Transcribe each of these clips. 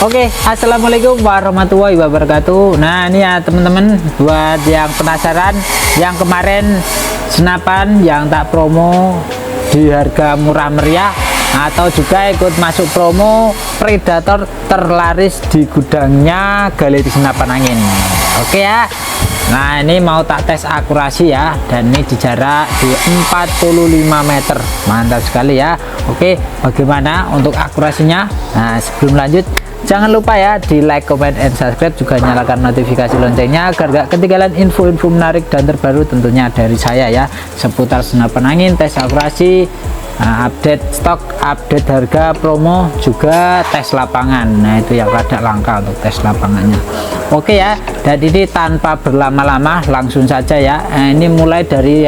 Oke, assalamualaikum warahmatullahi wabarakatuh. Nah, ini ya teman-teman, buat yang penasaran, yang kemarin senapan yang tak promo di harga murah meriah, atau juga ikut masuk promo Predator terlaris di gudangnya Galeri Senapan Angin. Oke ya. Nah, ini mau tak tes akurasi ya, dan ini di jarak di 45 meter. Mantap sekali ya. Oke, bagaimana untuk akurasinya? Nah, sebelum lanjut, jangan lupa ya di like, comment, and subscribe, juga nyalakan notifikasi loncengnya agar gak ketinggalan info-info menarik dan terbaru tentunya dari saya ya, seputar senapan angin, tes akurasi, update stok, update harga, promo, juga tes lapangan. Nah, itu yang rada langka untuk tes lapangannya. Oke ya, dan ini tanpa berlama-lama langsung saja ya. Nah, ini mulai dari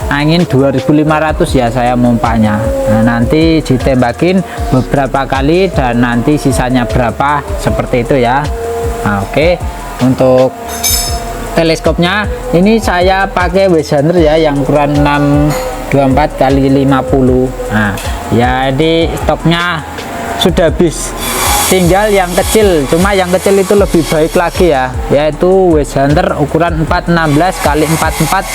angin 2500 ya saya mompanya. Nah, nanti ditembakin beberapa kali dan nanti sisanya berapa seperti itu ya. Nah, oke. Untuk teleskopnya ini saya pakai Wesander ya, yang ukuran 624 kali 50. Nah, ya di stoknya sudah habis, tinggal yang kecil, cuma yang kecil itu lebih baik lagi ya, yaitu Wesander ukuran 416 kali 44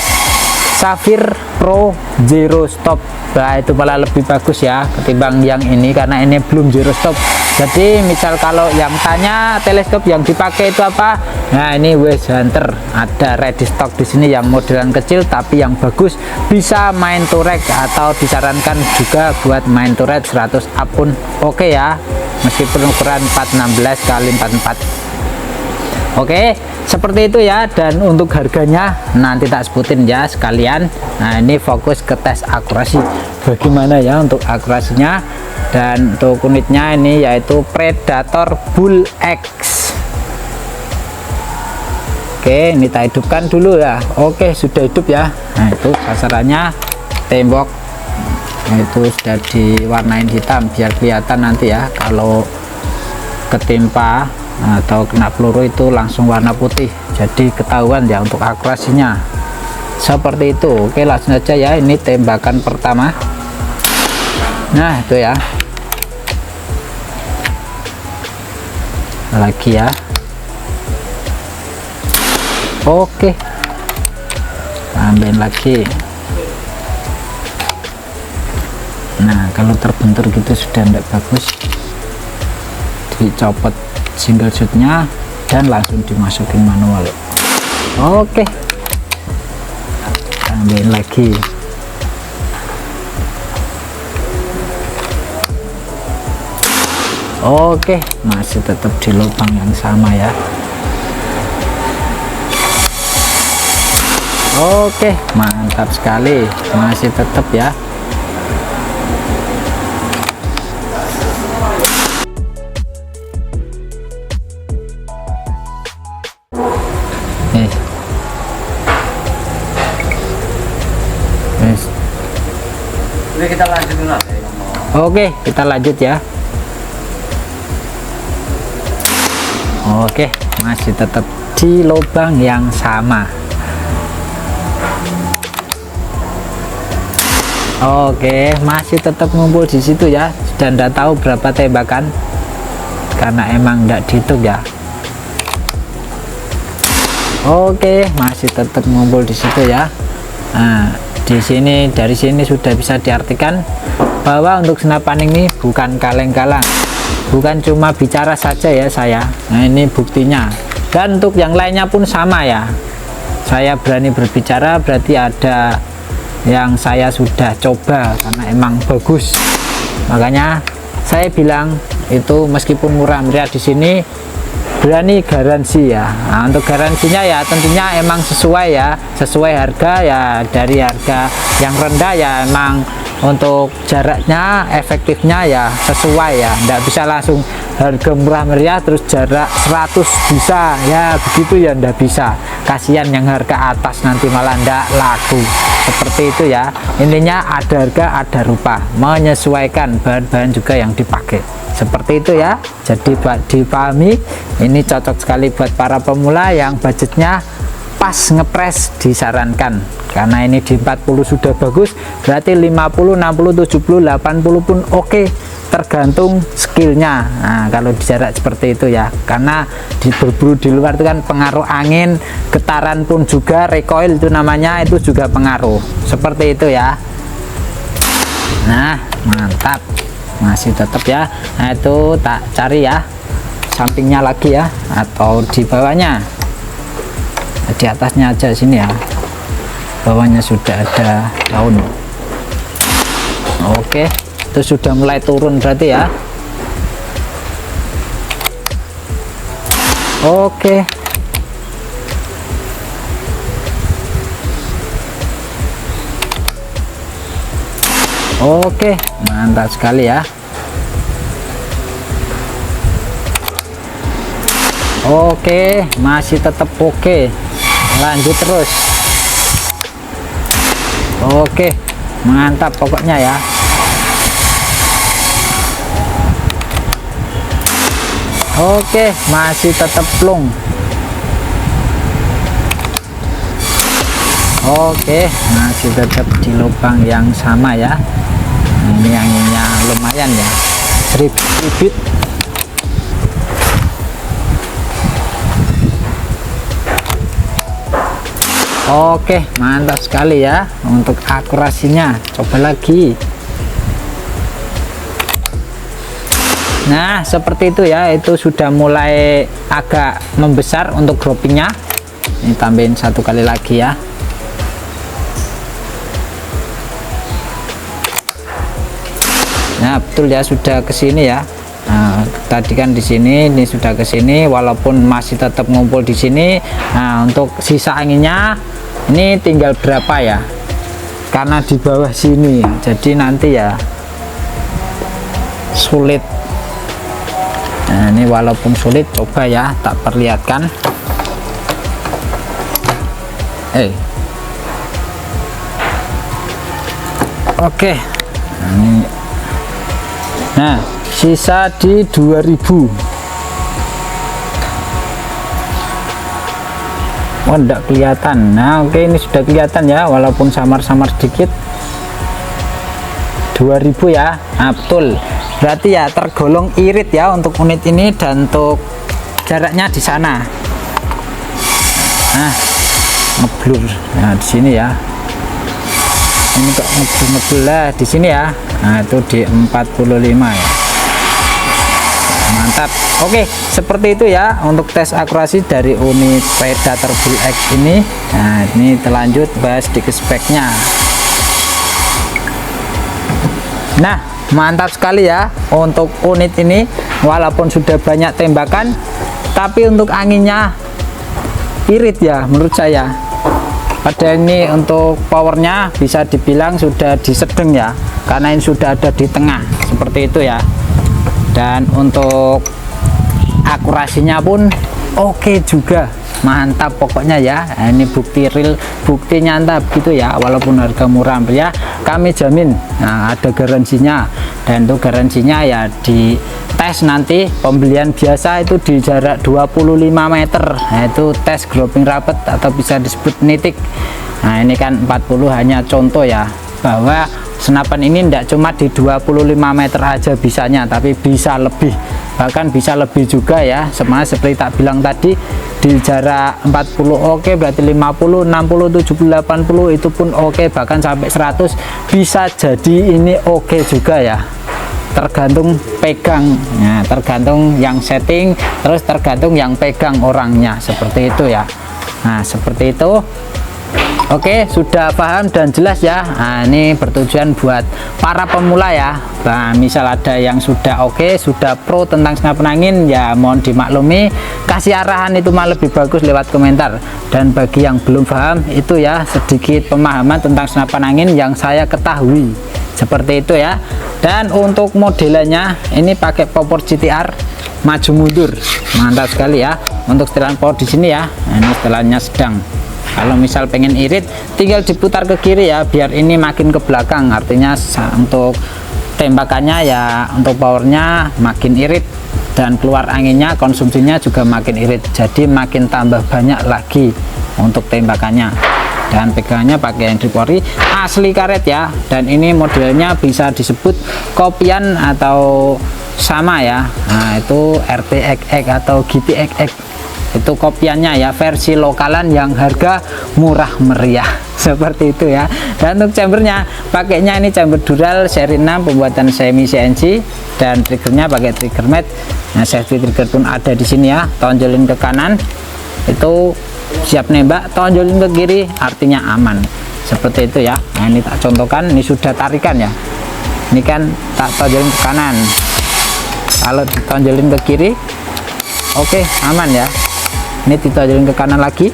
Sapphire Pro Zero Stop. Nah, itu malah lebih bagus ya ketimbang yang ini, karena ini belum zero stop. Jadi misal kalau yang tanya teleskop yang dipakai itu apa, nah ini Wesander, ada ready stock di sini yang modelan kecil tapi yang bagus, bisa main turret atau disarankan juga buat main turret 100 up pun oke ya, meskipun ukuran 416 kali 44. Oke, seperti itu ya. Dan untuk harganya nanti tak sebutin ya sekalian. Nah, ini fokus ke tes akurasi bagaimana ya untuk akurasinya. Dan untuk unitnya ini yaitu Predator Bull X. Oke, ini kita hidupkan dulu ya. Oke, sudah hidup ya. Nah, itu sasarannya tembok, itu sudah diwarnain hitam biar kelihatan nanti ya, kalau ketimpa atau kena peluru itu langsung warna putih, jadi ketahuan ya untuk akurasinya seperti itu. Oke, langsung saja ya, ini tembakan pertama. Nah, itu ya, lagi ya. Oke, tambahin lagi. Nah, kalau terbentur gitu sudah tidak bagus, dicopot single shootnya dan langsung dimasukin manual. Oke, tambahin lagi. Oke, masih tetap di lubang yang sama ya. Oke, mantap sekali, masih tetap ya. Kita lanjut dulu. Oke, kita lanjut ya. Oke, masih tetap di lubang yang sama. Oke, masih tetap ngumpul di situ ya. Dan tidak tahu berapa tembakan karena emang tidak dihitung ya. Oke, masih tetap ngumpul di situ ya. Nah, di sini, dari sini sudah bisa diartikan bahwa untuk senapan ini bukan kaleng-kaleng, bukan cuma bicara saja ya saya. Nah, ini buktinya. Dan untuk yang lainnya pun sama ya, saya berani berbicara berarti ada yang saya sudah coba karena emang bagus, makanya saya bilang itu meskipun murah meriah di sini berani garansi ya. Nah, untuk garansinya ya tentunya emang sesuai ya, sesuai harga ya. Dari harga yang rendah ya emang untuk jaraknya, efektifnya ya sesuai ya, nggak bisa langsung harga murah meriah terus jarak 100 bisa ya, begitu ya nggak bisa, kasihan yang harga atas nanti malah nggak laku. Seperti itu ya, intinya ada harga ada rupa, menyesuaikan bahan-bahan juga yang dipakai, seperti itu ya. Jadi dipahami, ini cocok sekali buat para pemula yang budgetnya pas ngepres, disarankan karena ini di 40 sudah bagus, berarti 50, 60, 70, 80 pun oke. tergantung skillnya. Nah, kalau di jarak seperti itu ya, karena berburu di luar itu kan pengaruh angin, getaran pun juga, recoil itu namanya, itu juga pengaruh seperti itu ya. Nah, mantap, masih tetap ya. Nah, itu tak cari ya sampingnya lagi ya, atau di bawahnya, di atasnya aja sini ya, bawahnya sudah ada daun. Oke, itu sudah mulai turun berarti ya. Oke, oke, mantap sekali ya. Oke, masih tetap oke, lanjut terus. Oke, mantap pokoknya ya. Oke, masih tetap plung. Oke, masih tetap di lubang yang sama ya. Ini anginnya lumayan ya, seribit. Oke, mantap sekali ya untuk akurasinya. Coba lagi. Nah, seperti itu ya, itu sudah mulai agak membesar untuk groupingnya. Ini tambahin satu kali lagi ya. Nah, betul ya, sudah ke sini ya. Nah, tadi kan di sini, ini sudah ke sini, walaupun masih tetap ngumpul di sini. Nah, untuk sisa anginnya ini tinggal berapa ya? Karena di bawah sini, jadi nanti ya sulit. Nah, ini walaupun sulit, coba ya tak perlihatkan. Oke. Nah, sisa di 2000. Oh, enggak kelihatan. Nah, oke, ini sudah kelihatan ya, walaupun samar-samar sedikit. 2000 ya. Nah, betul. Berarti ya tergolong irit ya untuk unit ini, dan untuk jaraknya di sana. Nah, ngeblur. Nah, di sini ya. Ini kok ngeblur lah di sini ya. Nah, itu di 45 ya. Mantap. Oke, seperti itu ya untuk tes akurasi dari unit Predator Bull X ini. Nah, ini terlanjut bahas di speknya. Nah, mantap sekali ya untuk unit ini, walaupun sudah banyak tembakan, tapi untuk anginnya irit ya menurut saya. Pada ini untuk powernya bisa dibilang sudah di sedang ya, karena ini sudah ada di tengah seperti itu ya. Dan untuk akurasinya pun oke juga, mantap pokoknya ya. Nah, ini bukti real, bukti nyata gitu ya, walaupun harga murah ya, kami jamin. Nah, ada garansinya, dan itu garansinya ya di tes nanti pembelian biasa itu di jarak 25 meter. Nah, itu tes grouping rapet atau bisa disebut nitik. Nah, ini kan 40 hanya contoh ya, bahwa senapan ini tidak cuma di 25 meter aja bisanya, tapi bisa lebih, bahkan bisa lebih juga ya. Seperti tak bilang tadi, di jarak 40 oke, berarti 50, 60, 70, 80 itu pun oke, bahkan sampai 100 bisa jadi ini oke juga ya. Tergantung pegang, nah, tergantung yang setting, terus tergantung yang pegang orangnya, seperti itu ya. Nah, seperti itu. Oke, sudah paham dan jelas ya. Nah, ini bertujuan buat para pemula ya. Nah, misal ada yang sudah oke, sudah pro tentang senapan angin ya, mohon dimaklumi, kasih arahan itu mah lebih bagus lewat komentar. Dan bagi yang belum paham itu ya, sedikit pemahaman tentang senapan angin yang saya ketahui, seperti itu ya. Dan untuk modelannya ini pakai popor GTR maju mundur, mantap sekali ya. Untuk setelan power di sini ya. Nah, ini setelannya sedang. Kalau misal pengen irit, tinggal diputar ke kiri ya, biar ini makin ke belakang. Artinya untuk tembakannya ya, untuk powernya makin irit, dan keluar anginnya, konsumsinya juga makin irit. Jadi makin tambah banyak lagi untuk tembakannya. dan pegangannya pakai yang Tripori asli karet ya, dan ini modelnya bisa disebut kopian atau sama ya. Nah itu RTXX atau GTXX itu kopiannya ya, versi lokalan yang harga murah meriah seperti itu ya. Dan untuk chambernya pakainya ini chamber dural seri 6 pembuatan semi CNC, dan triggernya pakai trigger mat. Nah safety trigger pun ada di sini ya, tonjolin ke kanan itu siap nembak, tonjolin ke kiri artinya aman, seperti itu ya. Nah ini tak contohkan, ini sudah tarikan ya, ini kan tak tonjolin ke kanan, kalau ditonjolin ke kiri oke, aman ya. Ini ditonjolin ke kanan lagi,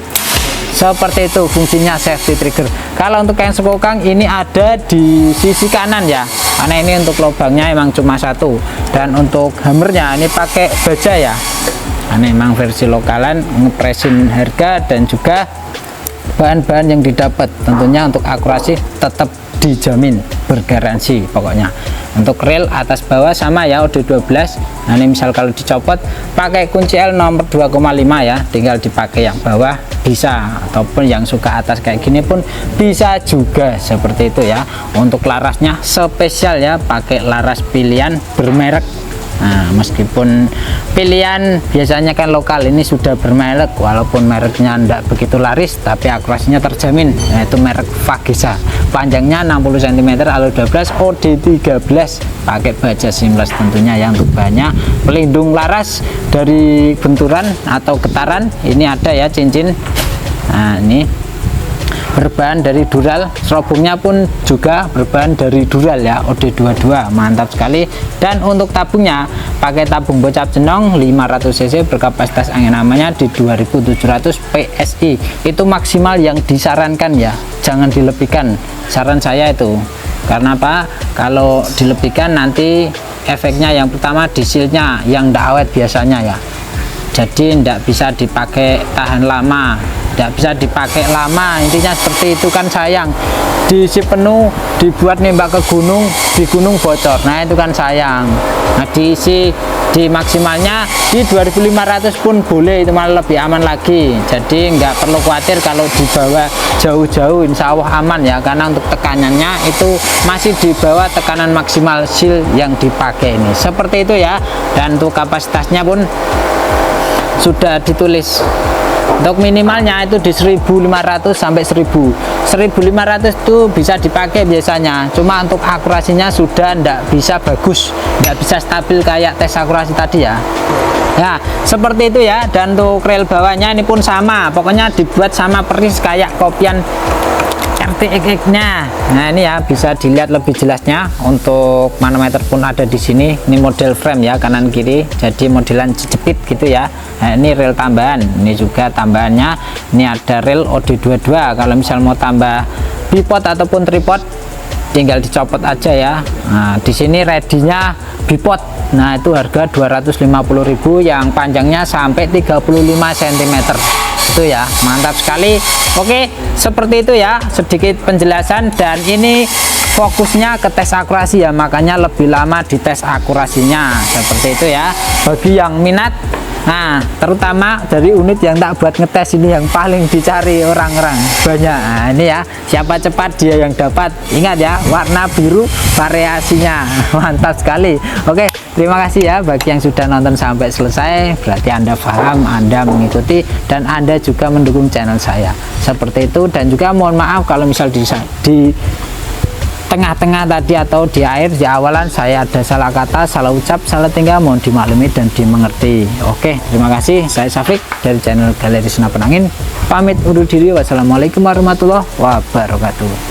seperti itu fungsinya safety trigger. Kalau untuk yang sekokang ini ada di sisi kanan ya, karena ini untuk lubangnya emang cuma satu. Dan untuk hammernya ini pakai baja ya, ini emang versi lokalan, ngepresin harga dan juga bahan-bahan yang didapat tentunya untuk akurasi tetap dijamin, bergaransi pokoknya. Untuk rel atas bawah sama ya, OD12. Nah ini misal kalau dicopot pakai kunci L nomor 2,5 ya, tinggal dipakai yang bawah bisa, ataupun yang suka atas kayak gini pun bisa juga, seperti itu ya. Untuk larasnya spesial ya, pakai laras pilihan bermerek. Nah meskipun pilihan biasanya kan lokal, ini sudah bermerek, walaupun mereknya tidak begitu laris tapi akurasinya terjamin, yaitu merek Vagesa. Panjangnya 60 cm, alur 12, OD13, pakai baja seamless tentunya ya. Untuk bahannya pelindung laras dari benturan atau getaran, ini ada ya cincin. Nah ini berbahan dari dural, serobongnya pun juga berbahan dari dural ya, OD22, mantap sekali. Dan untuk tabungnya pakai tabung bocap jenong 500 cc berkapasitas angin amannya di 2700 PSI, itu maksimal yang disarankan ya, jangan dilebihkan, saran saya itu. Karena apa? Kalau dilebihkan nanti efeknya yang pertama dieselnya yang tidak awet biasanya ya, jadi tidak bisa dipakai tahan lama, tidak bisa dipakai lama, intinya seperti itu kan sayang. Diisi penuh dibuat nembak ke gunung, di gunung bocor, nah itu kan sayang. Nah diisi di maksimalnya di 2500 pun boleh, itu malah lebih aman lagi. Jadi nggak perlu khawatir kalau dibawa jauh-jauh, insya Allah aman ya, karena untuk tekanannya itu masih di bawah tekanan maksimal seal yang dipakai ini, seperti itu ya. Dan untuk kapasitasnya pun sudah ditulis, untuk minimalnya itu di 1500 sampai 1500 itu bisa dipakai biasanya, cuma untuk akurasinya sudah ndak bisa bagus, nggak bisa stabil kayak tes akurasi tadi ya. Nah seperti itu ya. Dan untuk rel bawahnya ini pun sama, pokoknya dibuat sama persis kayak kopian RTXX nya. Nah ini ya, bisa dilihat lebih jelasnya. Untuk manometer pun ada di sini. Ini model frame ya, kanan kiri, jadi modelan jepit gitu ya. Nah ini rel tambahan, ini juga tambahannya. Ini ada rel OD22, kalau misal mau tambah bipod ataupun tripod tinggal dicopot aja ya. Nah di sini ready-nya bipod, nah itu harga 250.000 yang panjangnya sampai 35 cm itu ya, mantap sekali. Oke, seperti itu ya sedikit penjelasan, dan ini fokusnya ke tes akurasi ya, makanya lebih lama di tes akurasinya, seperti itu ya. Bagi yang minat, nah terutama dari unit yang tak buat ngetes ini yang paling dicari orang-orang banyak. Nah ini ya, siapa cepat dia yang dapat. Ingat ya, warna biru variasinya mantap sekali. Oke, terima kasih ya bagi yang sudah nonton sampai selesai, berarti Anda paham, Anda mengikuti, dan Anda juga mendukung channel saya, seperti itu. Dan juga mohon maaf kalau misal di tengah-tengah tadi atau di akhir, di awalan saya ada salah kata, salah ucap, salah tinggal, mohon dimaklumi dan dimengerti. Oke, terima kasih. Saya Syafiq dari channel Galeri Senapan Angin, pamit undur diri. Wassalamualaikum warahmatullahi wabarakatuh.